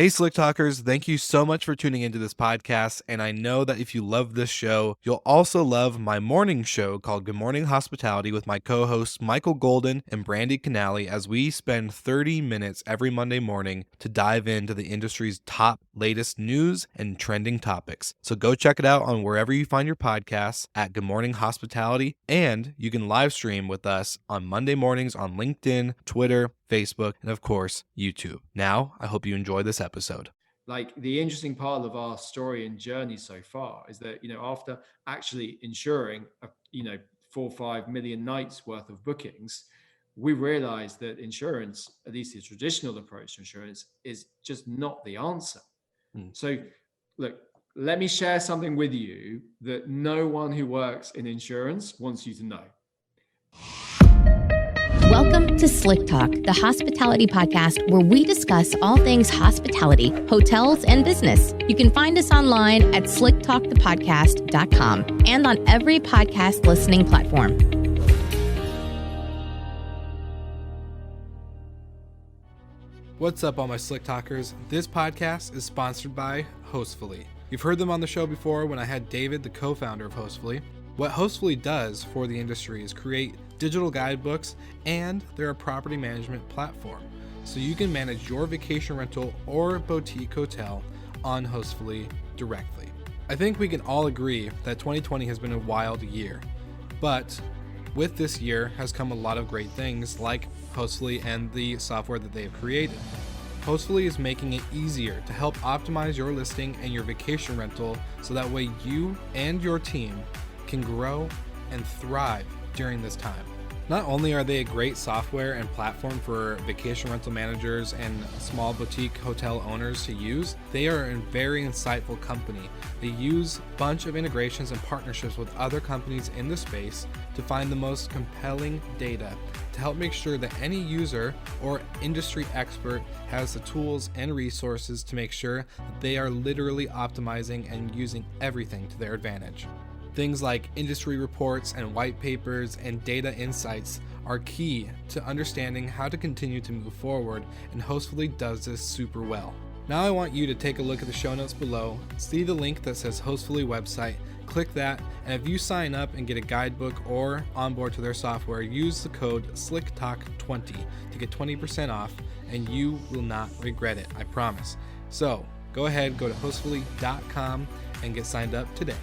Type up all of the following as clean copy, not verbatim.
Hey, Slick Talkers, thank you so much for tuning into this podcast. And I know that if you love this show, you'll also love my morning show called Good Morning Hospitality with my co hosts Michael Golden and Brandy Canali, as we spend 30 minutes every Monday morning to dive into the industry's top latest news and trending topics. So go check it out on wherever you find your podcasts at Good Morning Hospitality. And you can live stream with us on Monday mornings on LinkedIn, Twitter, Facebook, and of course, YouTube. Now, I hope you enjoy this episode. Like the interesting part of our story and journey so far is that, after actually insuring, 4 or 5 million nights worth of bookings, we realized that insurance, at least the traditional approach to insurance, is just not the answer. So, look, let me share something with you that no one who works in insurance wants you to know. Welcome to Slick Talk, the hospitality podcast where we discuss all things hospitality, hotels, and business. You can find us online at slicktalkthepodcast.com and on every podcast listening platform. What's up, all my Slick Talkers? This podcast is sponsored by Hostfully. You've heard them on the show before when I had David, the co-founder of Hostfully. What Hostfully does for the industry is create digital guidebooks, and they're a property management platform. So you can manage your vacation rental or boutique hotel on Hostfully directly. I think we can all agree that 2020 has been a wild year, but with this year has come a lot of great things like Hostfully and the software that they have created. Hostfully is making it easier to help optimize your listing and your vacation rental so that way you and your team can grow and thrive during this time. Not only are they a great software and platform for vacation rental managers and small boutique hotel owners to use, they are a very insightful company. They use a bunch of integrations and partnerships with other companies in the space to find the most compelling data to help make sure that any user or industry expert has the tools and resources to make sure that they are literally optimizing and using everything to their advantage. Things like industry reports and white papers and data insights are key to understanding how to continue to move forward, and Hostfully does this super well. Now I want you to take a look at the show notes below, see the link that says Hostfully website, click that, and if you sign up and get a guidebook or onboard to their software, use the code SlickTalk20 to get 20% off, and you will not regret it, I promise. So go ahead, go to hostfully.com and get signed up today.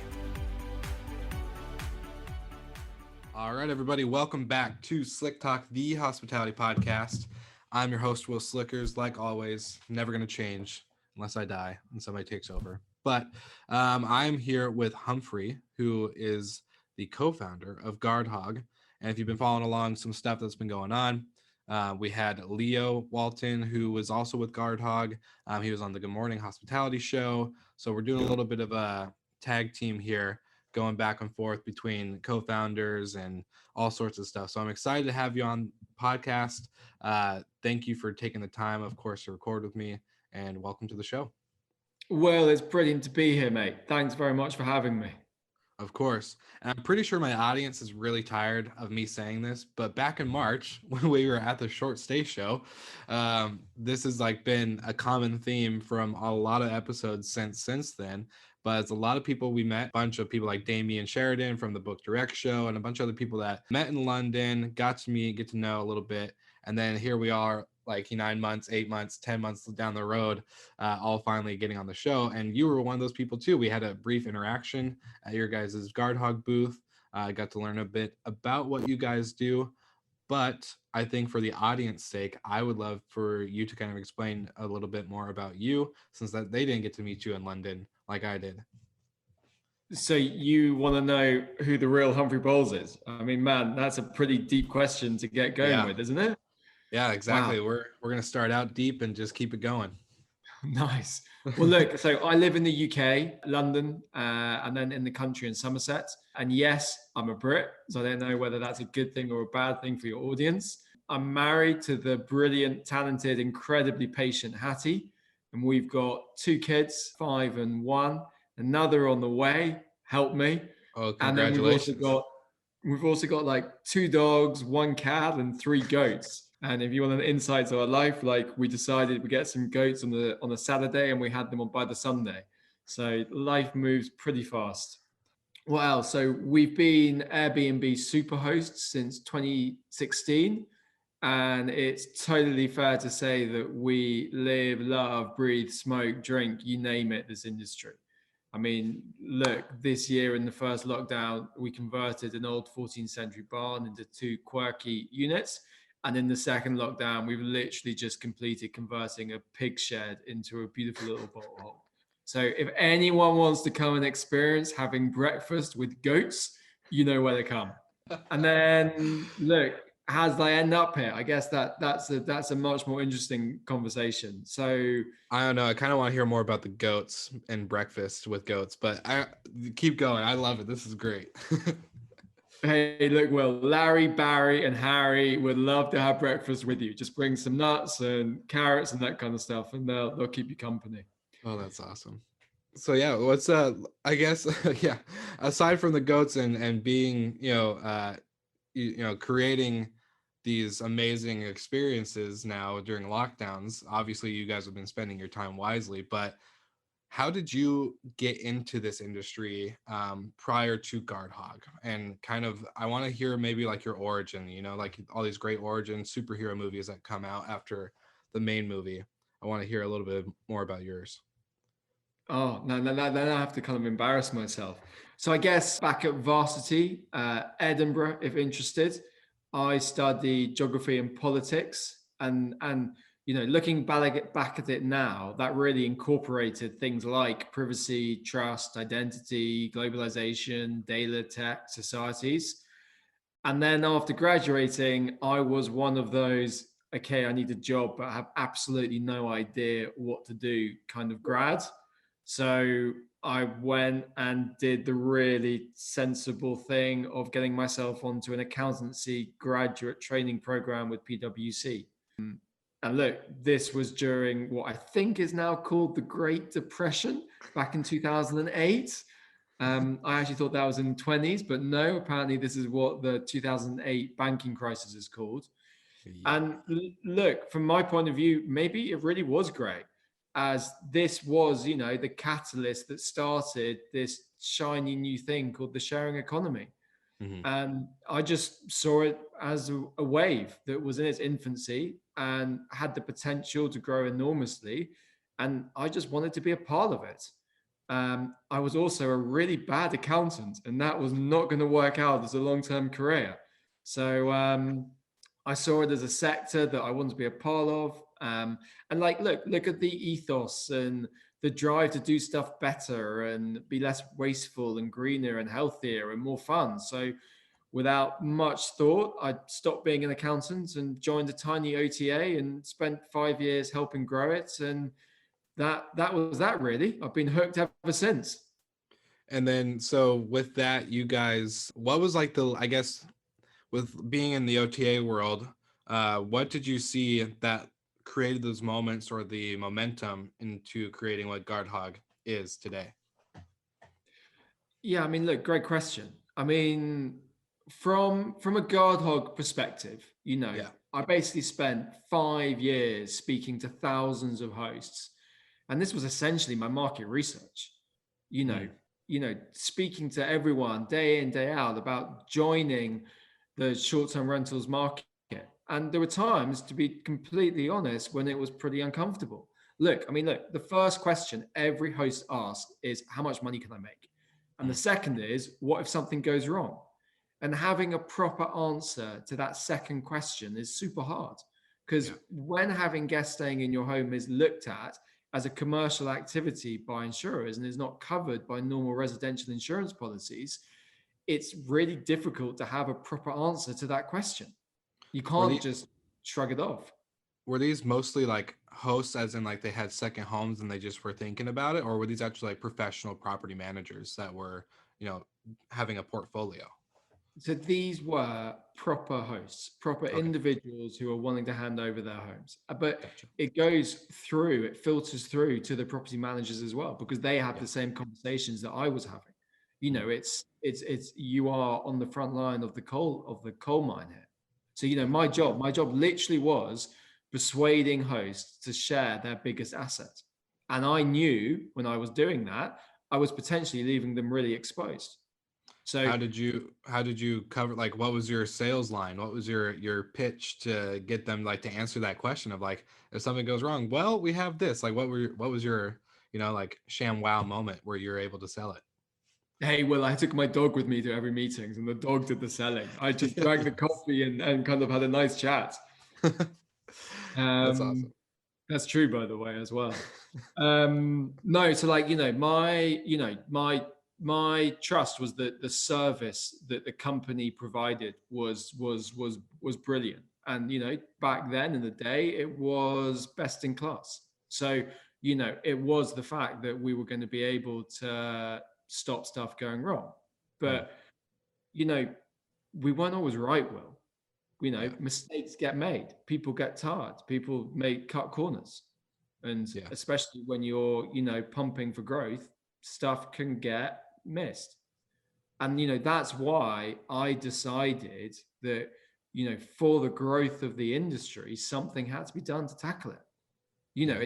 All right, everybody, welcome back to Slick Talk, the hospitality podcast. I'm your host, Will Slickers. Like always, never going to change unless I die and somebody takes over. But I'm here with Humphrey, who is the co-founder of Guardhog. And if you've been following along some stuff that's been going on, we had Leo Walton, who was also with Guardhog. He was on the Good Morning Hospitality show. So we're doing a little bit of a tag team here, going back and forth between co-founders and all sorts of stuff. So I'm excited to have you on podcast. Thank you for taking the time, of course, to record with me, and welcome to the show. Well, it's brilliant to be here, mate. Thanks very much for having me. Of course. And I'm pretty sure my audience is really tired of me saying this, but back in March when we were at the Short Stay show, this has been a common theme from a lot of episodes since then. But it's a lot of people we met, a bunch of people like Damien Sheridan from the Book Direct show, and a bunch of other people that met in London, got to meet, get to know a little bit. And then here we are, 9 months, 8 months, 10 months down the road, all finally getting on the show. And you were one of those people too. We had a brief interaction at your guys' Guardhog booth. I got to learn a bit about what you guys do. But I think for the audience sake, I would love for you to kind of explain a little bit more about you, since that they didn't get to meet you in London like I did. So you want to know who the real Humphrey Bowles is? I mean, man, that's a pretty deep question to get going with, isn't it? Yeah, exactly. Wow. We're going to start out deep and just keep it going. Nice. Well, look, so I live in the UK, London, and then in the country in Somerset. And yes, I'm a Brit, so I don't know whether that's a good thing or a bad thing for your audience. I'm married to the brilliant, talented, incredibly patient Hattie, and we've got 2 kids, 5 and 1, another on the way. Help me. Oh, And then congratulations. we've also got 2 dogs, 1 cat, and 3 goats. And if you want an insight to our life, like we decided we get some goats on a Saturday and we had them on by the Sunday. So life moves pretty fast. What else? So we've been Airbnb superhosts since 2016. And it's totally fair to say that we live, love, breathe, smoke, drink, you name it, this industry. I mean, look, this year in the first lockdown, we converted an old 14th century barn into two quirky units. And in the second lockdown, we've literally just completed converting a pig shed into a beautiful little boat hole. So if anyone wants to come and experience having breakfast with goats, you know where to come. And then look, how did I end up here? I guess that's a much more interesting conversation. So I don't know. I kind of want to hear more about the goats and breakfast with goats, but I keep going. I love it. This is great. hey, look, well, Larry, Barry, and Harry would love to have breakfast with you. Just bring some nuts and carrots and that kind of stuff, and they'll keep you company. Oh, that's awesome. So yeah, what's I guess yeah, aside from the goats and being, creating these amazing experiences now during lockdowns, obviously you guys have been spending your time wisely, but how did you get into this industry prior to Guardhog? And kind of, I want to hear maybe like your origin, like all these great origin superhero movies that come out after the main movie. I want to hear a little bit more about yours. Oh, no, then I have to kind of embarrass myself. So I guess back at varsity, Edinburgh, if interested, I studied geography and politics, and looking back at it now, that really incorporated things like privacy, trust, identity, globalization, data, tech, societies. And then after graduating, I was one of those, okay, I need a job, but I have absolutely no idea what to do kind of grad. So I went and did the really sensible thing of getting myself onto an accountancy graduate training program with PwC. And look, this was during what I think is now called the Great Depression back in 2008. I actually thought that was in the 20s, but no, apparently this is what the 2008 banking crisis is called. Yeah. And look, from my point of view, maybe it really was great, as this was, the catalyst that started this shiny new thing called the sharing economy. Mm-hmm. And I just saw it as a wave that was in its infancy and had the potential to grow enormously. And I just wanted to be a part of it. I was also a really bad accountant, and that was not going to work out as a long-term career. So I saw it as a sector that I wanted to be a part of. And like, look at the ethos and the drive to do stuff better and be less wasteful and greener and healthier and more fun. So without much thought, I stopped being an accountant and joined a tiny OTA and spent 5 years helping grow it. And that was that really. I've been hooked ever since. And then, so with that, you guys, what was like I guess, with being in the OTA world, what did you see that created those moments or the momentum into creating what Guardhog is today? Yeah, I mean, look, great question. I mean, from a Guardhog perspective, Yeah. I basically spent 5 years speaking to thousands of hosts, and this was essentially my market research. You know, Mm. speaking to everyone day in day out about joining the short-term rentals market. And there were times, to be completely honest, when it was pretty uncomfortable. Look, the first question every host asks is, how much money can I make? And the second is, what if something goes wrong? And having a proper answer to that second question is super hard, because when having guests staying in your home is looked at as a commercial activity by insurers and is not covered by normal residential insurance policies, it's really difficult to have a proper answer to that question. You can't just shrug it off. Were these mostly like hosts, as in like they had second homes and they just were thinking about it, or were these actually like professional property managers that were, having a portfolio? So these were proper hosts, proper individuals who are wanting to hand over their homes. But Gotcha. it filters through to the property managers as well, because they have Yeah. the same conversations that I was having. It's you are on the front line of the coal mine here. So, my job literally was persuading hosts to share their biggest asset. And I knew when I was doing that, I was potentially leaving them really exposed. So, How did you cover, like, what was your sales line? What was your pitch to get them, like, to answer that question of, like, if something goes wrong, well, we have this. Like, what was your, like, sham wow moment where you're able to sell it? hey, well, I took my dog with me to every meetings and the dog did the selling. I just drank the Yes. coffee and kind of had a nice chat. That's awesome. Um, that's true, by the way, as well. No, so like, my trust was that the service that the company provided was brilliant. And, back then in the day, it was best in class. So, it was the fact that we were going to be able to stop stuff going wrong. Mm, But, you know, we weren't always right, Will. yeah. Mistakes get made, people get tired, people may cut corners. And Yeah. especially when you're, pumping for growth, stuff can get missed. And, that's why I decided that, for the growth of the industry, something had to be done to tackle it. Yeah.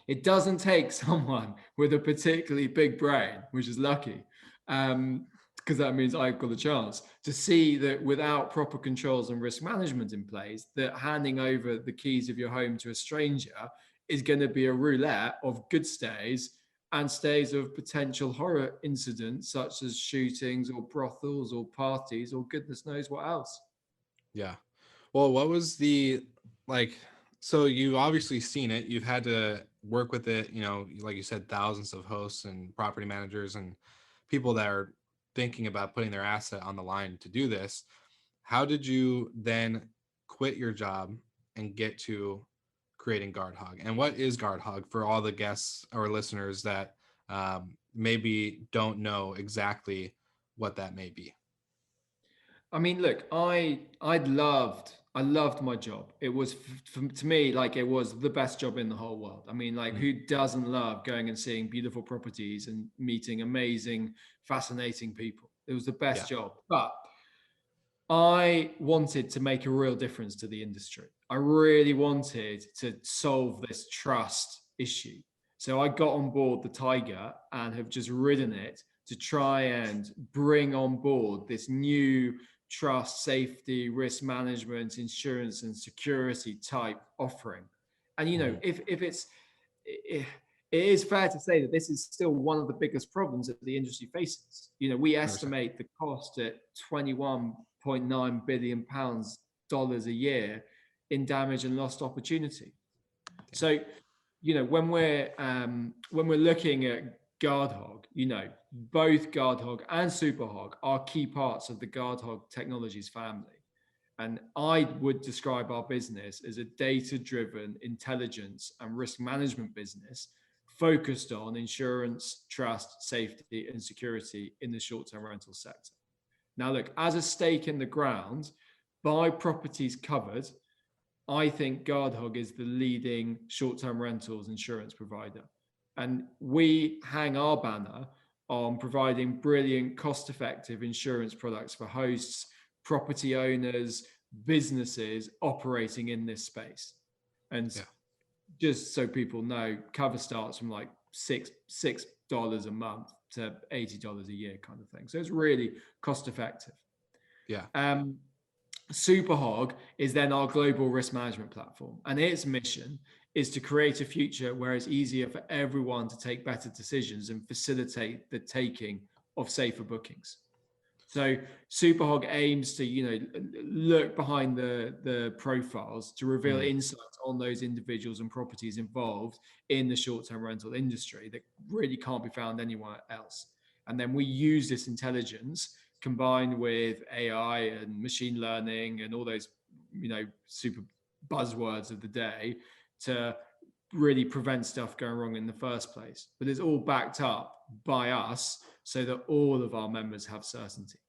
It doesn't take someone with a particularly big brain, which is lucky, because that means I've got a chance to see that without proper controls and risk management in place, that handing over the keys of your home to a stranger is going to be a roulette of good stays and stays of potential horror incidents such as shootings or brothels or parties or goodness knows what else. Yeah. Well, what was the, like, so you've obviously seen it, you've had to work with it, like you said, thousands of hosts and property managers and people that are thinking about putting their asset on the line to do this. How did you then quit your job and get to creating Guardhog? And what is Guardhog for all the guests or listeners that maybe don't know exactly what that may be? I mean, look, I loved my job. It was to me like it was the best job in the whole world. I mean, like Mm, who doesn't love going and seeing beautiful properties and meeting amazing, fascinating people? It was the yeah. best job. But I wanted to make a real difference to the industry. I really wanted to solve this trust issue. So I got on board the Tiger and have just ridden it to try and bring on board this new trust, safety, risk management, insurance, and security type offering. And Mhm. if it is fair to say that this is still one of the biggest problems that the industry faces. We 100%. estimate the cost at 21.9 billion pounds dollars a year in damage and lost opportunity. Yeah. So, when we're looking at Guardhog, both Guardhog and Superhog are key parts of the Guardhog Technologies family. And I would describe our business as a data-driven intelligence and risk management business focused on insurance, trust, safety, and security in the short-term rental sector. Now, look, as a stake in the ground, by properties covered, I think Guardhog is the leading short-term rentals insurance provider. And we hang our banner on providing brilliant, cost-effective insurance products for hosts, property owners, businesses operating in this space. And Yeah. just so people know, cover starts from like $6 a month to $80 a year kind of thing. So it's really cost effective. Yeah. Um, Superhog is then our global risk management platform, and its mission is to create a future where it's easier for everyone to take better decisions and facilitate the taking of safer bookings. So Superhog aims to, look behind the profiles to reveal Mm, insights on those individuals and properties involved in the short-term rental industry that really can't be found anywhere else. And then we use this intelligence combined with AI and machine learning and all those, super buzzwords of the day to really prevent stuff going wrong in the first place. But it's all backed up by us so that all of our members have certainty.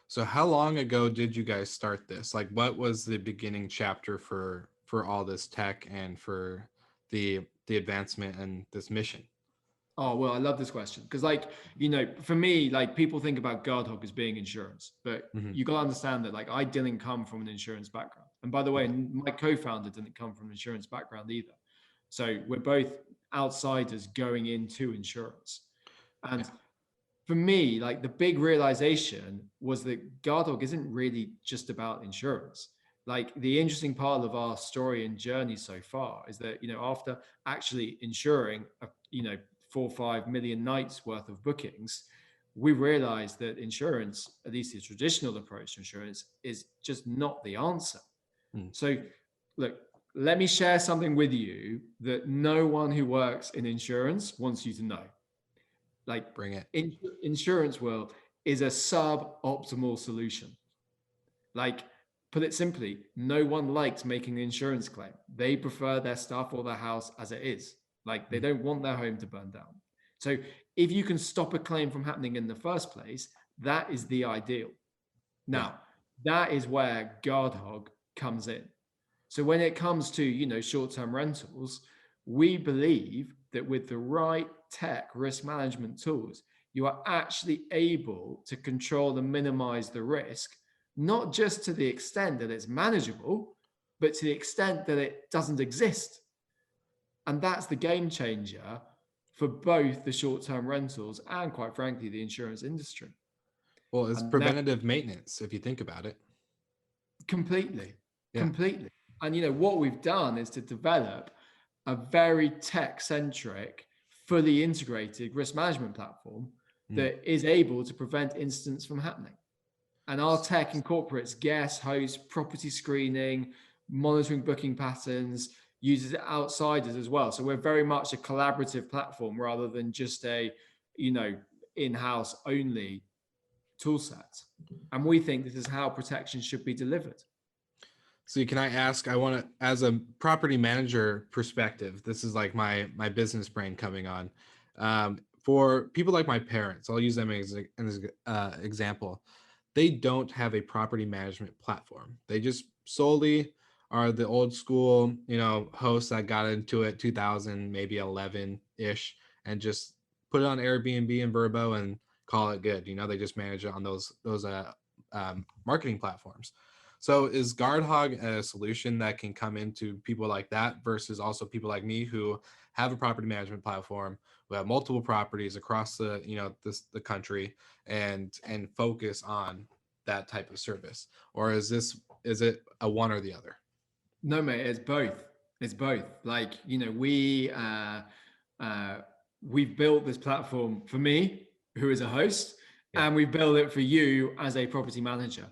So how long ago did you guys start this? Like, what was the beginning chapter for all this tech and for the advancement and this mission? Oh, well, I love this question because, like, for me, like, people think about Guardhog as being insurance, but Hmm. you got to understand that, like, I didn't come from an insurance background. And by the way, my co-founder didn't come from an insurance background either. So we're both outsiders going into insurance. Yeah. And for me, like, the big realization was that Guardhog isn't really just about insurance. Like, the interesting part of our story and journey so far is that, after actually insuring, 4 or 5 million nights worth of bookings, we realized that insurance, at least the traditional approach to insurance, is just not the answer. Mm. So, look, let me share something with you that no one who works in insurance wants you to know. Like, Bring it. insurance world is a suboptimal solution. Like, put it simply, no one likes making an insurance claim. They prefer their stuff or their house as it is. Like, they Mm. don't want their home to burn down. So if you can stop a claim from happening in the first place, that is the ideal. Yeah. Now, that is where Guardhog comes in. So when it comes to, short-term rentals, we believe that with the right tech risk management tools, you are actually able to control and minimize the risk, not just to the extent that it's manageable, but to the extent that it doesn't exist. And that's the game changer for both the short-term rentals and, quite frankly, the insurance industry. Well, it's And that preventative maintenance if you think about it. completely, Yeah. completely. And what we've done is to develop a very tech-centric, fully integrated risk management platform Mm. that is able to prevent incidents from happening. And our tech incorporates guest, host, property screening, monitoring booking patterns, uses outsiders as well. So we're very much a collaborative platform rather than just a, in-house only tool set. And we think this is how protection should be delivered. So can I ask, I want to, as a property manager perspective, this is like my business brain coming on. For people like my parents, I'll use them as an example. They don't have a property management platform. They just solely are the old school, hosts that got into it 2000, maybe 11-ish, and just put it on Airbnb and Vrbo and call it good. They just manage it on those marketing platforms. So is Guardhog a solution that can come into people like that versus also people like me who have a property management platform, who have multiple properties across the the country and focus on that type of service? Or is it a one or the other? No, mate, it's both. It's both. Like, we've built this platform for me, who is a host, Yeah. and we built it for you as a property manager.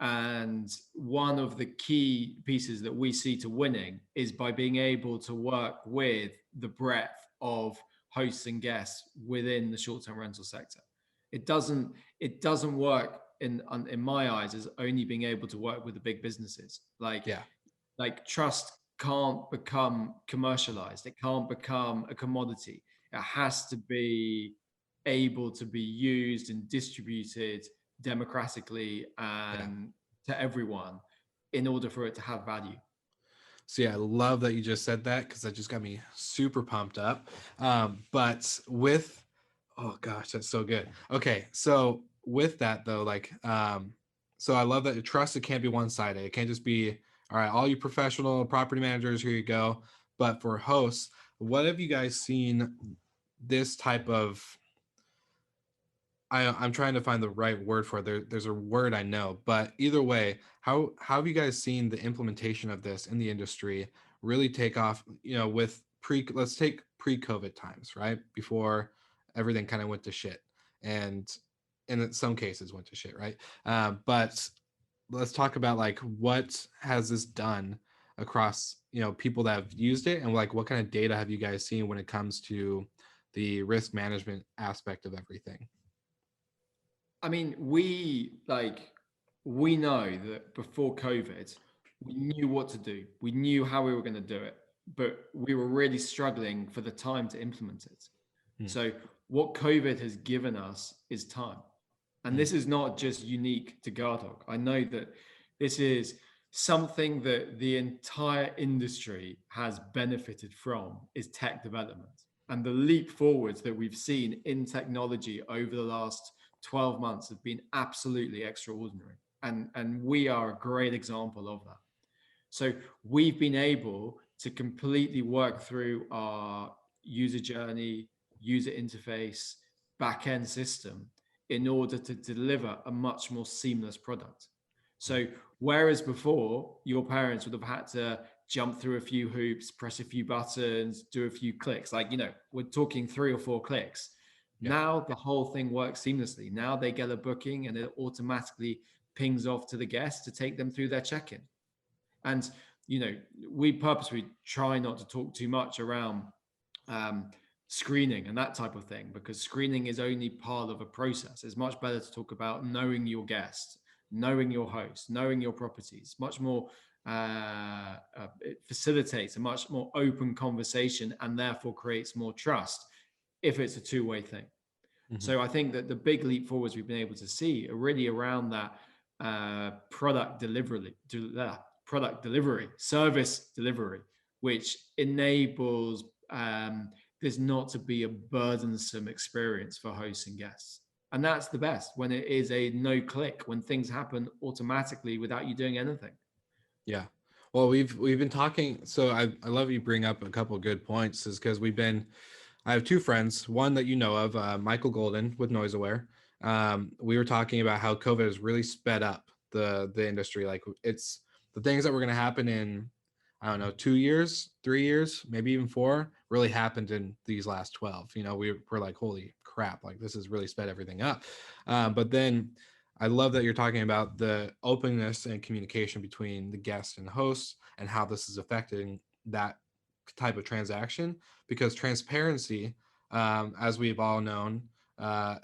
And one of the key pieces that we see to winning is by being able to work with the breadth of hosts and guests within the short-term rental sector. It doesn't work in my eyes as only being able to work with the big businesses. Yeah. Like, trust can't become commercialized. It can't become a commodity. It has to be able to be used and distributed democratically and to everyone in order for it to have value. So yeah, I love that you just said that because that just got me super pumped up. But with, oh gosh, that's so good. Okay, so with that though, so I love that the trust, it can't be one-sided. It can't just be, all right, all you professional property managers, here you go. But for hosts, what have you guys seen this type of, I'm trying to find the right word for it. There's a word I know, but either way, how have you guys seen the implementation of this in the industry really take off? With let's take pre-COVID times, right? Before everything kind of went to shit, and in some cases went to shit, right? But let's talk about like what has this done across people that have used it, and like what kind of data have you guys seen when it comes to the risk management aspect of everything? I mean, we know that before COVID, we knew what to do. We knew how we were going to do it, but we were really struggling for the time to implement it. So what COVID has given us is time. And this is not just unique to Guardhog. I know that this is something that the entire industry has benefited from, is tech development. and the leap forwards that we've seen in technology over the last 12 months have been absolutely extraordinary. And we are a great example of that. So we've been able to completely work through our user journey, user interface, back-end system in order to deliver a much more seamless product. So whereas before your parents would have had to jump through a few hoops, press a few buttons, do a few clicks, like, we're talking 3 or 4 clicks. Yeah. Now the whole thing works seamlessly. Now they get a booking and it automatically pings off to the guest to take them through their check-in. And, we purposely try not to talk too much around screening and that type of thing, because screening is only part of a process. It's much better to talk about knowing your guest, knowing your host, knowing your properties. Much more, it facilitates a much more open conversation and therefore creates more trust if it's a two-way thing. Mm-hmm. So I think that the big leap forwards we've been able to see are really around that product delivery, service delivery, which enables this not to be a burdensome experience for hosts and guests. And that's the best, when it is a no click, when things happen automatically without you doing anything. Yeah. Well, we've been talking. So I love you bring up a couple of good points, is because I have 2 friends, one that you know of, Michael Golden with NoiseAware. We were talking about how COVID has really sped up the industry. Like, it's the things that were going to happen in, I don't know, 2 years, 3 years, maybe even 4, really happened in these last 12. We're like, holy crap, like this has really sped everything up. But then I love that you're talking about the openness and communication between the guest and the host and how this is affecting that type of transaction, because transparency, as we've all known,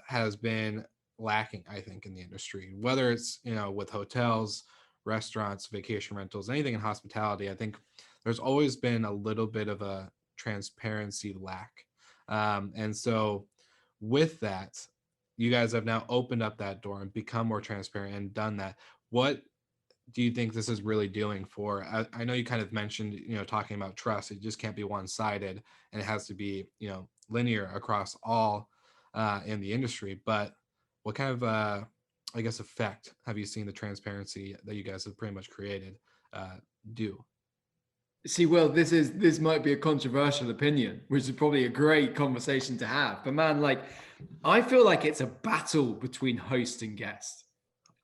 has been lacking, I think, in the industry, whether it's, with hotels, restaurants, vacation rentals, anything in hospitality. I think there's always been a little bit of a transparency lack. And so with that, you guys have now opened up that door and become more transparent and done that. What do you think this is really doing for, I know you kind of mentioned, talking about trust, it just can't be one-sided and it has to be, linear across all in the industry, but what kind of, I guess, effect have you seen the transparency that you guys have pretty much created do? See, well, this might be a controversial opinion, which is probably a great conversation to have. But man, like, I feel like it's a battle between host and guest.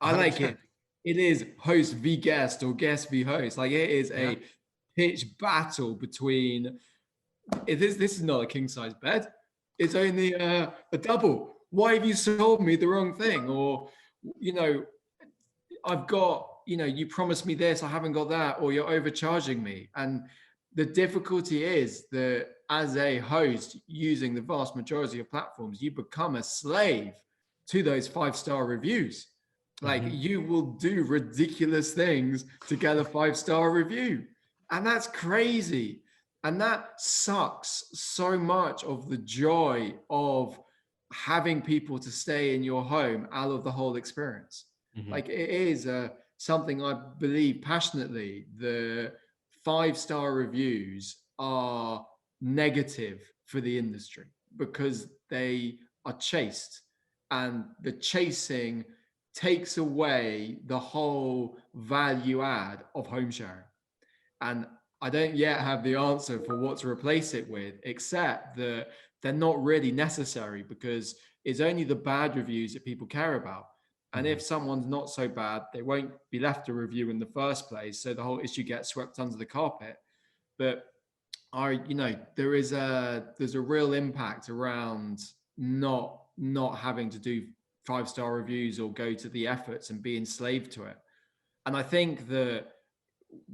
I 100%. Like it. It is host v guest or guest v host. Like, it is a pitch battle between. This is not a king size bed. It's only a double. Why have you sold me the wrong thing? Or, I've got, you promised me this, I haven't got that, or you're overcharging me. And the difficulty is that as a host using the vast majority of platforms, you become a slave to those 5-star reviews. Like, you will do ridiculous things to get a 5-star review. And that's crazy. And that sucks so much of the joy of having people to stay in your home out of the whole experience. Like, it is something I believe passionately. The 5-star reviews are negative for the industry because they are chased, and the chasing takes away the whole value add of home sharing. And I don't yet have the answer for what to replace it with, except that they're not really necessary, because it's only the bad reviews that people care about. And if someone's not so bad, they won't be left a review in the first place. So the whole issue gets swept under the carpet. But there's a real impact around not having to do 5-star reviews or go to the efforts and be enslaved to it. And I think that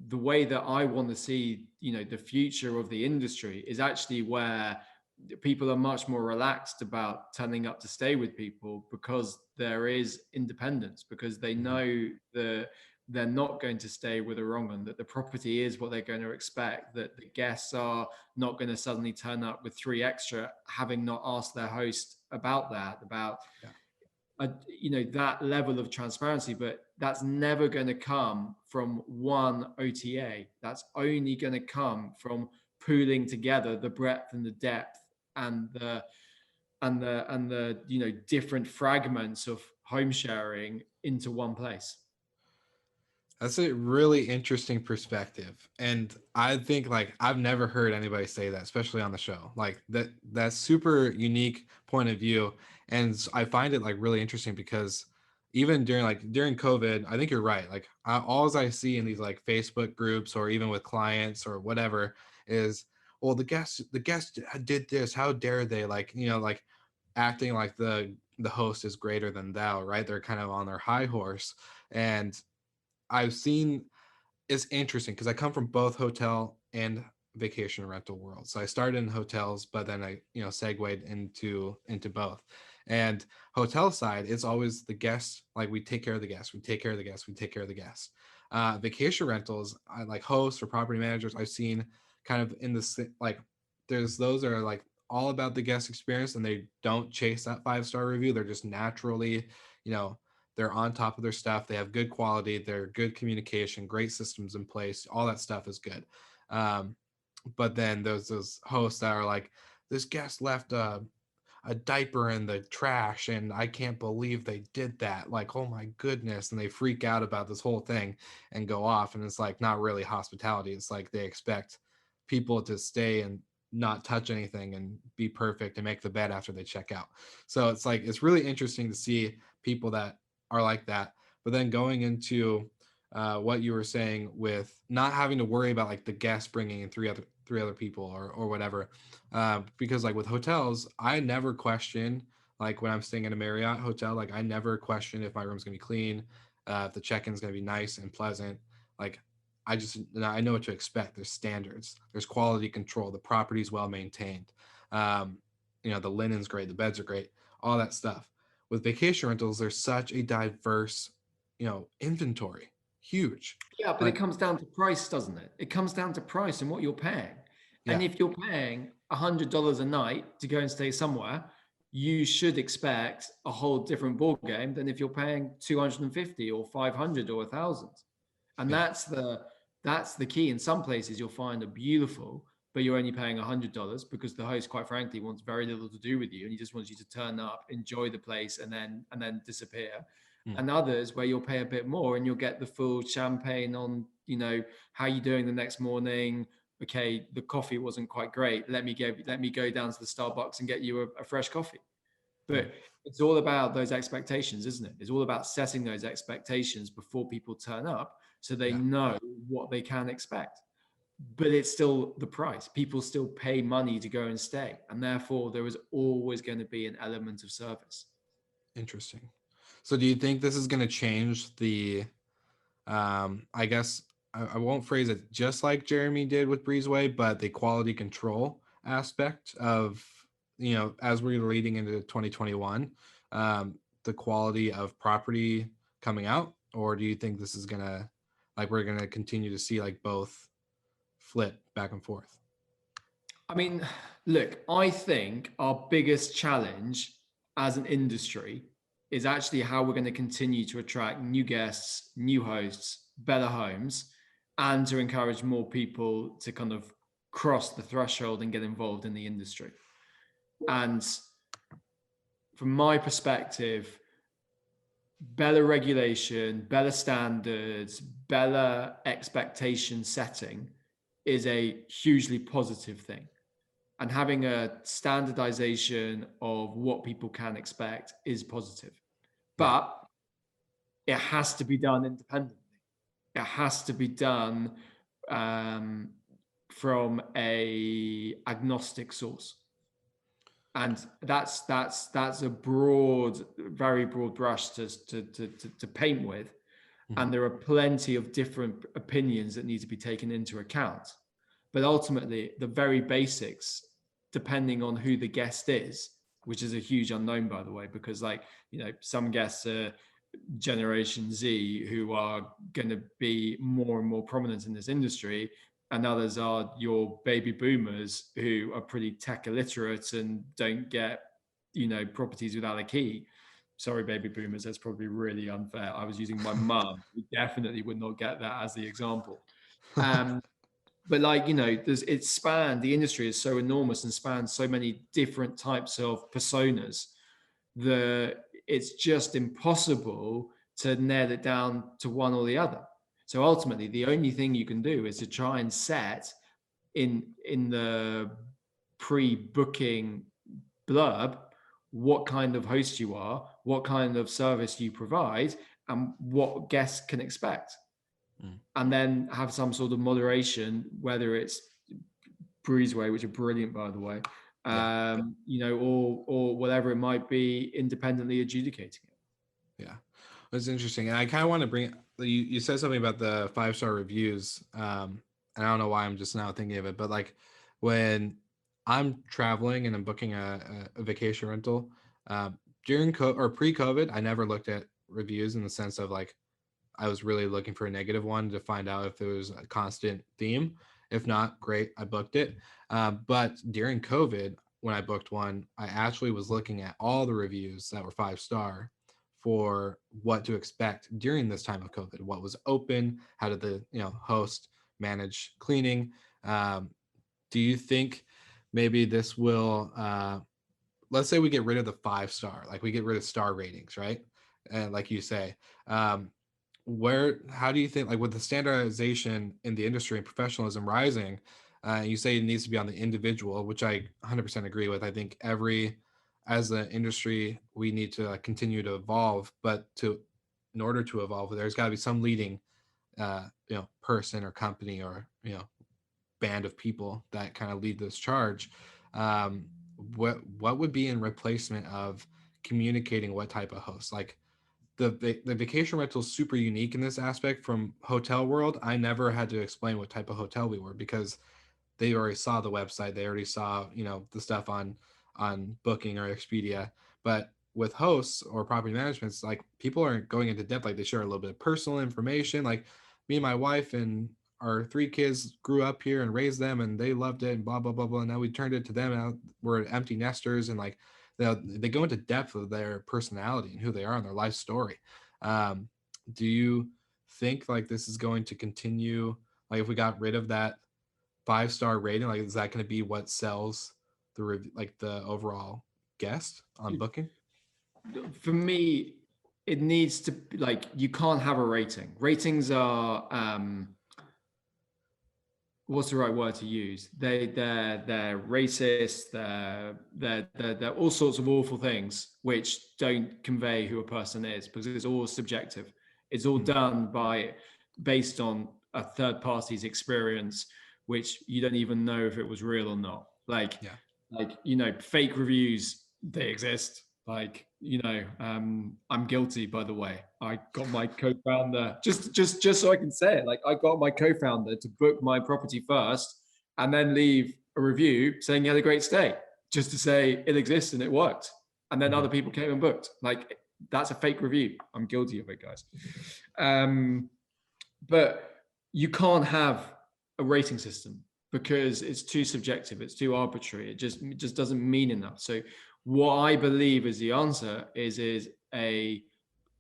the way that I want to see, the future of the industry is actually where people are much more relaxed about turning up to stay with people, because there is independence, because they know that they're not going to stay with a wrong one, that the property is what they're going to expect, that the guests are not going to suddenly turn up with 3 extra, having not asked their host about that, that level of transparency. But that's never going to come from one OTA. That's only going to come from pooling together the breadth and the depth and the different fragments of home sharing into one place. That's a really interesting perspective. And I think like I've never heard anybody say that, especially on the show. Like that's super unique point of view. And I find it like really interesting because even during COVID, I think you're right. Like all I see in these like Facebook groups or even with clients or whatever is, well, the guest did this. How dare they? Like, like acting like the host is greater than thou, right? They're kind of on their high horse. And I've seen it's interesting because I come from both hotel and vacation rental world. So I started in hotels, but then I, segued into both. And hotel side, it's always the guests. Like we take care of the guests, we take care of the guests, we take care of the guests. Vacation rentals, I like hosts or property managers. I've seen kind of in the like, there's those that are like all about the guest experience and they don't chase that 5-star review. They're just naturally, you know, they're on top of their stuff. They have good quality. They're good communication, great systems in place. All that stuff is good. Um, but then there's those hosts that are like, this guest left a diaper in the trash and I can't believe they did that. Like, oh my goodness. And they freak out about this whole thing and go off. And it's like not really hospitality. It's like they expect people to stay and not touch anything and be perfect and make the bed after they check out. So it's like it's really interesting to see people that are like that. But then going into what you were saying with not having to worry about like the guest bringing in three other people or whatever, because like with hotels, I never question like when I'm staying in a Marriott hotel, like I never question if my room's gonna be clean, if the check-in's gonna be nice and pleasant. Like I know what to expect. There's standards, there's quality control, the property's well maintained, the linen's great, the beds are great, all that stuff. With vacation rentals, there's such a diverse, inventory, huge. Yeah, but it Like, comes down to price, doesn't it? It comes down to price and what you're paying. And yeah, if you're paying $100 a night to go and stay somewhere, you should expect a whole different ball game than if you're paying 250 or 500 or 1,000. And yeah, that's the key. In some places, you'll find are beautiful, but you're only paying $100 because the host, quite frankly, wants very little to do with you, and he just wants you to turn up, enjoy the place, and then disappear. mm, And others where you'll pay a bit more and you'll get the full champagne on, how you doing the next morning. Okay, the coffee wasn't quite great. Let me go down to the Starbucks and get you a fresh coffee. yeah, But it's all about those expectations, isn't it? It's all about setting those expectations before people turn up so they yeah. know what they can expect. But it's still the price. People still pay money to go and stay. And therefore, there is always going to be an element of service. Interesting. So, do you think this is going to change the? I guess I won't phrase it just like Jeremy did with Breezeway, but the quality control aspect of as we're leading into 2021, the quality of property coming out, or do you think this is gonna like we're gonna continue to see like both flip back and forth? I mean, look, I think our biggest challenge as an industry is actually how we're going to continue to attract new guests, new hosts, better homes, and to encourage more people to kind of cross the threshold and get involved in the industry. And from my perspective, better regulation, better standards, better expectation setting is a hugely positive thing. And having a standardization of what people can expect is positive. Yeah, But it has to be done independently. It has to be done from a agnostic source. And that's a broad, very broad brush to paint with. mhm, And there are plenty of different opinions that need to be taken into account. But ultimately, the very basics, depending on who the guest is, which is a huge unknown, by the way, because some guests are Generation Z who are going to be more and more prominent in this industry, and others are your baby boomers who are pretty tech illiterate and don't get properties without a key. Sorry, baby boomers, that's probably really unfair. I was using my mum, who definitely would not get that as the example. um, But like, the industry is so enormous and spans so many different types of personas that it's just impossible to nail it down to one or the other. So ultimately, the only thing you can do is to try and set in the pre-booking blurb what kind of host you are, what kind of service you provide, and what guests can expect. And then have some sort of moderation, whether it's Breezeway, which are brilliant, by the way, or whatever it might be, independently adjudicating it. Yeah, it's interesting, and I kind of want to bring you said something about the 5-star reviews, and I don't know why I'm just now thinking of it, but like when I'm traveling and I'm booking a vacation rental, during or pre-COVID, I never looked at reviews in the sense of like I was really looking for a negative one to find out if there was a constant theme. If not, great, I booked it. But during COVID, when I booked one, I actually was looking at all the reviews that were 5-star for what to expect during this time of COVID. What was open? How did the host manage cleaning? Do you think maybe this will? Let's say we get rid of the 5-star, like we get rid of star ratings, right? And like you say, how do you think, like with the standardization in the industry and professionalism rising, you say it needs to be on the individual, which I 100% agree with. I think as an industry, we need to continue to evolve, but in order to evolve, there's got to be some leading, person or company or, band of people that kind of lead this charge. What would be in replacement of communicating what type of host? Like, the vacation rental is super unique in this aspect from hotel world. I never had to explain what type of hotel we were because they already saw the website. They already saw, the stuff on Booking or Expedia. But with hosts or property management, it's like people aren't going into depth. Like they share a little bit of personal information. Like me and my wife and our 3 kids grew up here and raised them and they loved it and blah, blah, blah, blah. And now we turned it to them and we're empty nesters and like, they go into depth of their personality and who they are and their life story. Do you think like this is going to continue? Like if we got rid of that 5-star rating, like is that going to be what sells the overall guest on Booking? For me, it needs to, like, you can't have a rating. Ratings are what's the right word to use? They're racist. They're all sorts of awful things which don't convey who a person is because it's all subjective. It's all done based on a third party's experience, which you don't even know if it was real or not. Fake reviews, they exist. I'm guilty, by the way. I got my co-founder, just so I can say it, like I got my co-founder to book my property first and then leave a review saying he had a great stay, just to say it exists and it worked. And then other people came and booked. Like, that's a fake review. I'm guilty of it, guys. But you can't have a rating system because it's too subjective. It's too arbitrary. It just doesn't mean enough. So what I believe is the answer is a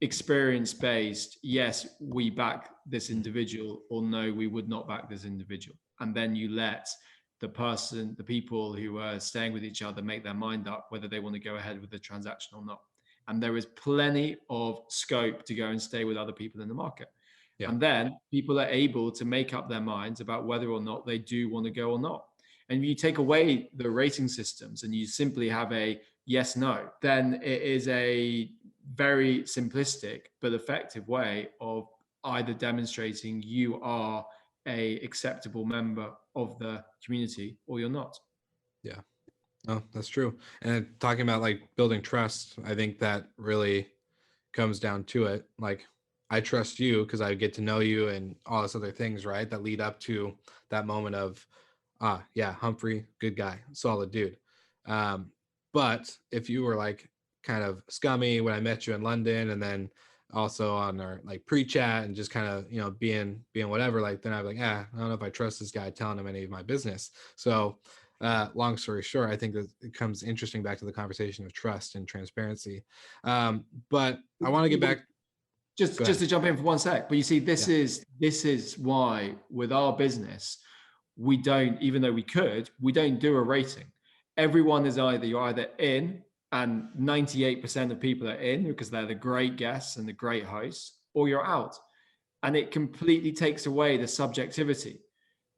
experience-based, yes, we back this individual, or no, we would not back this individual. And then you let the people who are staying with each other make their mind up whether they want to go ahead with the transaction or not. And there is plenty of scope to go and stay with other people in the market. Yeah. And then people are able to make up their minds about whether or not they do want to go or not. And if you take away the rating systems and you simply have a yes, no, then it is a very simplistic but effective way of either demonstrating you are a acceptable member of the community or you're not. Yeah, no, that's true. And talking about like building trust, I think that really comes down to it. Like, I trust you because I get to know you and all this other things, right? That lead up to that moment of, yeah, Humphrey, good guy, solid dude. But if you were like kind of scummy when I met you in London and then also on our like pre-chat and just kind of, being whatever, like then I'd be like, I don't know if I trust this guy telling him any of my business. So long story short, I think that it comes interesting back to the conversation of trust and transparency. But I want to get back. Just to jump in for one sec, but you see, this is why with our business, we don't, even though we don't do a rating. Everyone is you're either in, and 98% of people are in because they're the great guests and the great hosts, or you're out. And it completely takes away the subjectivity.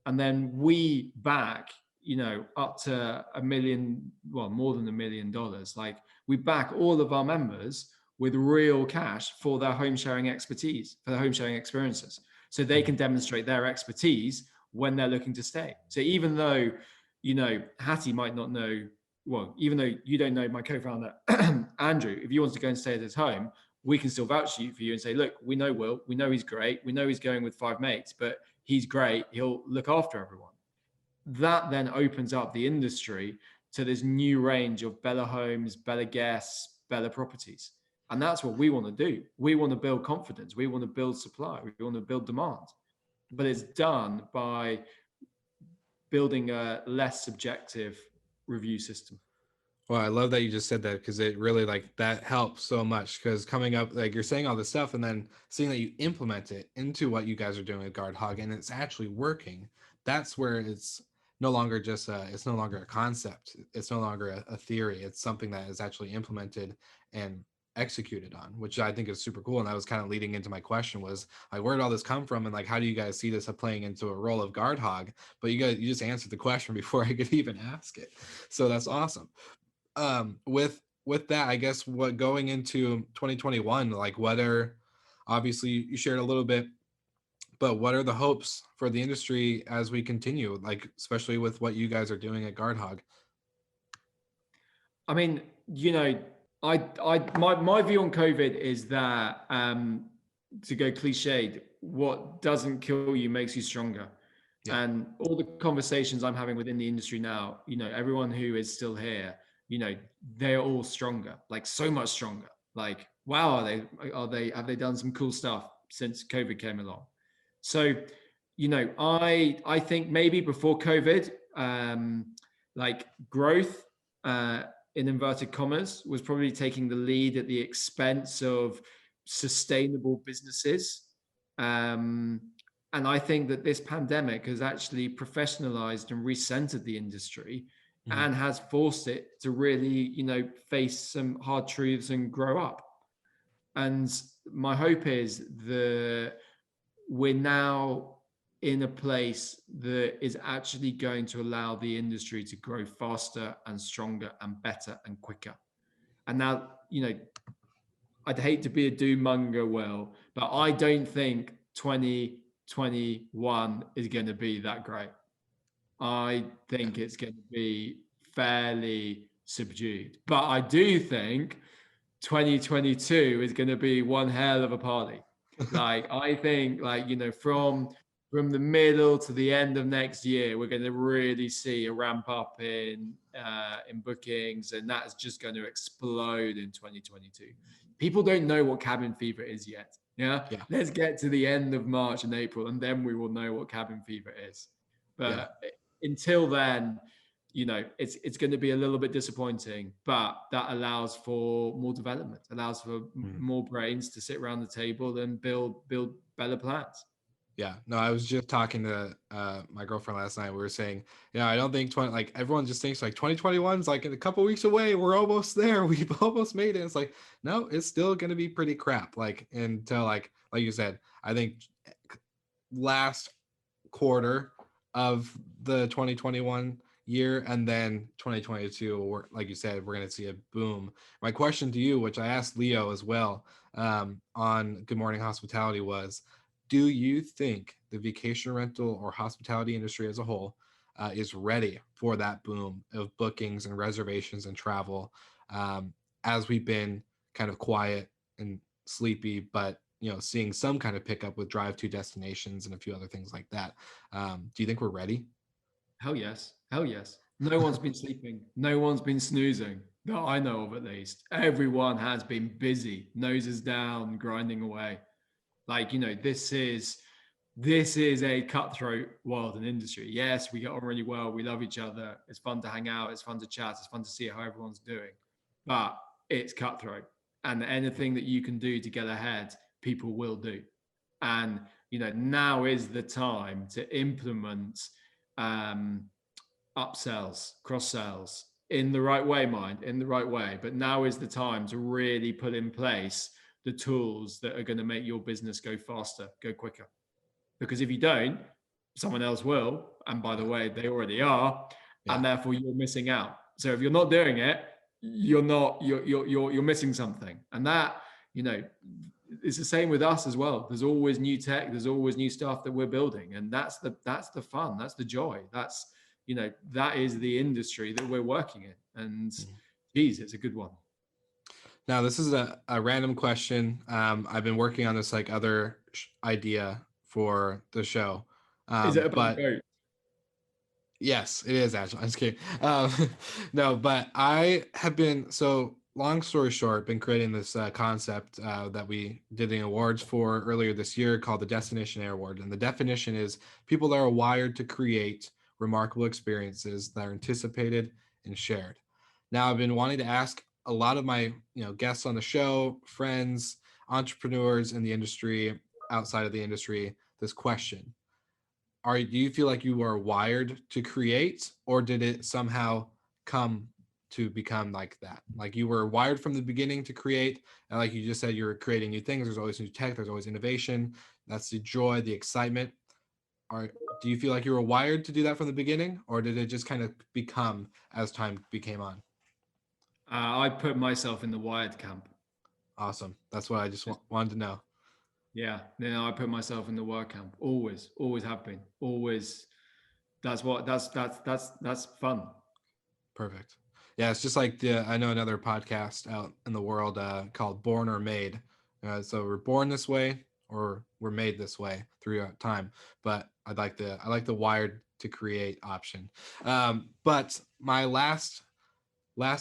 And then we back, up to $1 million, well, more than $1 million. Like, we back all of our members with real cash for their home sharing expertise, for their home sharing experiences, so they can demonstrate their expertise when they're looking to stay. So even though, Hattie might not know, well, even though you don't know my co-founder, Andrew, if you want to go and stay at his home, we can still vouch for you and say, look, we know Will, we know he's great, we know he's going with 5 mates, but he's great, he'll look after everyone. That then opens up the industry to this new range of Bella homes, Bella guests, Bella properties. And that's what we want to do. We want to build confidence. We want to build supply. We want to build demand. But it's done by building a less subjective review system. Well, I love that you just said that, because it really, like, that helps so much, because coming up, like, you're saying all this stuff and then seeing that you implement it into what you guys are doing with Guardhog and it's actually working. That's where it's no longer just it's no longer a concept. It's no longer a theory. It's something that is actually implemented and executed on, which I think is super cool. And that was kind of leading into my question, was like, where did all this come from, and like, how do you guys see this playing into a role of Guardhog? But you just answered the question before I could even ask it, so that's awesome. With that, I guess, what going into 2021, like, whether, obviously you shared a little bit, but what are the hopes for the industry as we continue, like, especially with what you guys are doing at Guardhog? I mean, my view on COVID is that, to go cliched, what doesn't kill you makes you stronger. Yeah. And all the conversations I'm having within the industry now, everyone who is still here, they're all stronger, like so much stronger. Like, wow, have they done some cool stuff since COVID came along? So, I think maybe before COVID, like, growth, in inverted commas, was probably taking the lead at the expense of sustainable businesses. And I think that this pandemic has actually professionalized and recentered the industry, and has forced it to really, face some hard truths and grow up. And my hope is that we're now in a place that is actually going to allow the industry to grow faster and stronger and better and quicker. And now, I'd hate to be a doom monger, Will, but I don't think 2021 is going to be that great. I think it's going to be fairly subdued. But I do think 2022 is going to be one hell of a party. Like, I think, like, from the middle to the end of next year, we're going to really see a ramp up in bookings, and that's just going to explode in 2022. People don't know what cabin fever is yet. Yeah. Let's get to the end of March and April, and then we will know what cabin fever is. But until then, it's going to be a little bit disappointing, but that allows for more development, allows for more brains to sit around the table and build better plans. Yeah, no, I was just talking to my girlfriend last night. We were saying, I don't think like, everyone just thinks like 2021 is like in a couple weeks away. We're almost there. We've almost made it. It's like, no, it's still going to be pretty crap. Like, until like you said, I think last quarter of the 2021 year, and then 2022, like you said, we're going to see a boom. My question to you, which I asked Leo as well, on Good Morning Hospitality, was, do you think the vacation rental or hospitality industry as a whole is ready for that boom of bookings and reservations and travel, as we've been kind of quiet and sleepy, but seeing some kind of pickup with drive-to destinations and a few other things like that? Do you think we're ready? Hell yes. No one's been sleeping. No one's been snoozing, that I know of, at least. Everyone has been busy, noses down, grinding away. Like, this is a cutthroat world and industry. Yes, we get on really well. We love each other. It's fun to hang out. It's fun to chat. It's fun to see how everyone's doing. But it's cutthroat. And anything that you can do to get ahead, people will do. And, now is the time to implement um, upsells, cross sales in the right way, mind, in the right way. But now is the time to really put in place the tools that are going to make your business go faster, go quicker. Because if you don't, someone else will. And by the way, they already are. Yeah. And therefore you're missing out. So if you're not doing it, you're missing something. And that, you know, it's the same with us as well. There's always new tech, there's always new stuff that we're building. And that's the fun, that's the joy. That's, you know, that is the industry that we're working in. And geez, it's a good one. Now, this is a random question. I've been working on this like other idea for the show. Is it about But goats? yes, it is actually. I'm just kidding. No, but I have been, so long story short, been creating this concept that we did the awards for earlier this year called the Destination Air Award. And the definition is people that are wired to create remarkable experiences that are anticipated and shared. Now, I've been wanting to ask a lot of my guests on the show, friends, entrepreneurs in the industry, outside of the industry, this question. Do you feel like you are wired to create, or did it somehow come to become like that? Like you were wired from the beginning to create, and like you just said, you're creating new things. There's always new tech. There's always innovation. That's the joy, the excitement. Do you feel like you were wired to do that from the beginning, or did it just kind of become as time became on? I put myself in the wired camp. Awesome. That's what I just wanted to know. Yeah, no, I put myself in the work camp. Always, always have been. Always. That's fun. Perfect. Yeah, it's just like I know another podcast out in the world called Born or Made. So we're born this way or we're made this way throughout time. But I like the wired to create option. But my last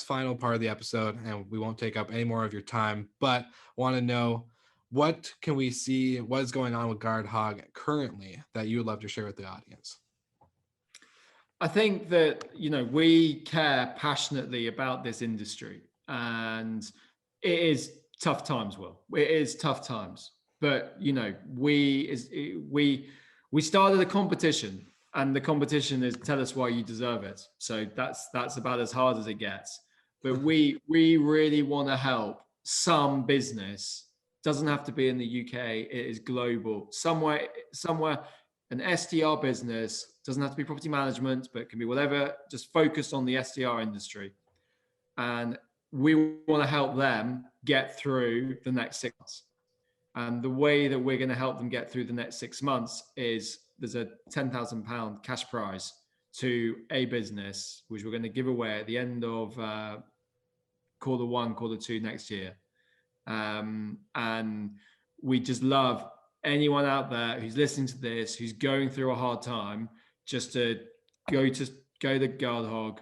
final part of the episode, and we won't take up any more of your time, but want to know, what can we see, what is going on with Guardhog currently that you would love to share with the audience? I think that, we care passionately about this industry, and it is tough times, Will. It is tough times. But, we started a competition, and the competition is tell us why you deserve it. So that's about as hard as it gets. But we really want to help some business. Doesn't have to be in the UK. It is global. Somewhere, an SDR business, doesn't have to be property management, but it can be whatever, just focused on the SDR industry. And we want to help them get through the next 6 months. And the way that we're going to help them get through the next 6 months is there's a £10,000 cash prize to a business, which we're going to give away at the end of Q1, Q2 next year. And we just love anyone out there who's listening to this, who's going through a hard time, just to go to Guardhog,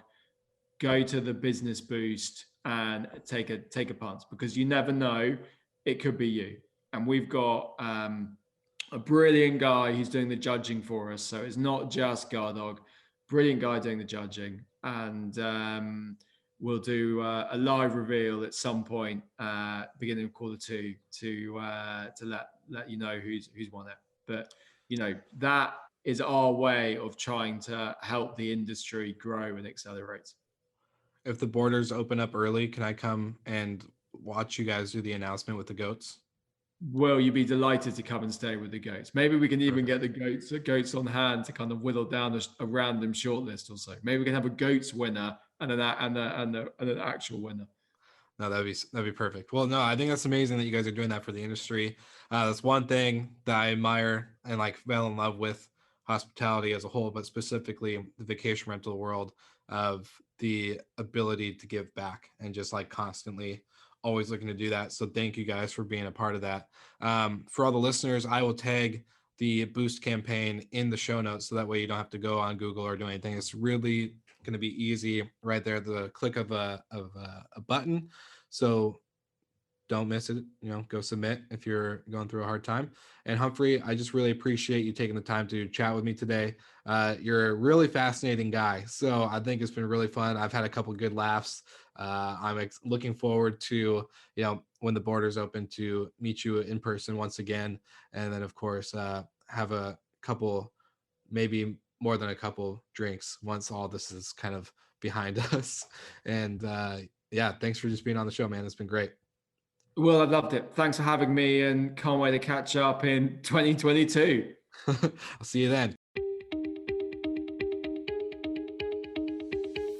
go to the Business Boost and take a punt, because you never know, it could be you. And we've got a brilliant guy who's doing the judging for us. So it's not just Guardhog, brilliant guy doing the judging. And we'll do a live reveal at some point, beginning of Q2, to let you know who's won it. But that is our way of trying to help the industry grow and accelerate. If the borders open up early, can I come and watch you guys do the announcement with the goats? Well, you'd be delighted to come and stay with the goats. Maybe we can even get the goats on hand to kind of whittle down a random shortlist or so. Maybe we can have a goats winner and an actual winner. No, that'd be perfect. Well, no, I think that's amazing that you guys are doing that for the industry. That's one thing that I admire and like fell in love with hospitality as a whole, but specifically the vacation rental world, of the ability to give back and just like constantly always looking to do that. So thank you guys for being a part of that. For all the listeners, I will tag the Boost campaign in the show notes, so that way you don't have to go on Google or do anything. It's really going to be easy right there, the click of a button. So don't miss it. Go submit if you're going through a hard time. And Humphrey, I just really appreciate you taking the time to chat with me today. You're a really fascinating guy, so I think it's been really fun. I've had a couple good laughs. I'm looking forward to when the borders open, to meet you in person once again, and then of course have a couple maybe more than a couple drinks once all this is kind of behind us. And yeah, thanks for just being on the show, man. It's been great. Well, I loved it. Thanks for having me, and can't wait to catch up in 2022. I'll see you then.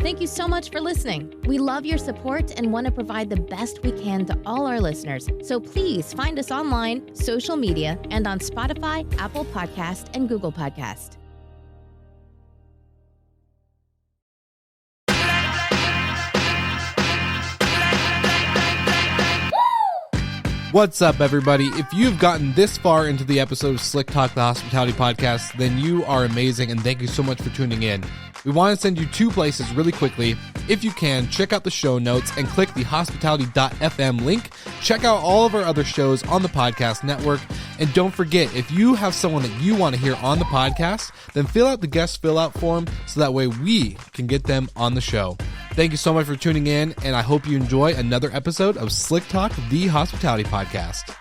Thank you so much for listening. We love your support and want to provide the best we can to all our listeners. So please find us online, social media, and on Spotify, Apple Podcast, and Google Podcast. What's up, everybody? If you've gotten this far into the episode of Slick Talk, the Hospitality Podcast, then you are amazing, and thank you so much for tuning in. We want to send you two places really quickly. If you can, check out the show notes and click the hospitality.fm link. Check out all of our other shows on the podcast network. And don't forget, if you have someone that you want to hear on the podcast, then fill out the guest fill out form so that way we can get them on the show. Thank you so much for tuning in, and I hope you enjoy another episode of Slick Talk, the Hospitality Podcast.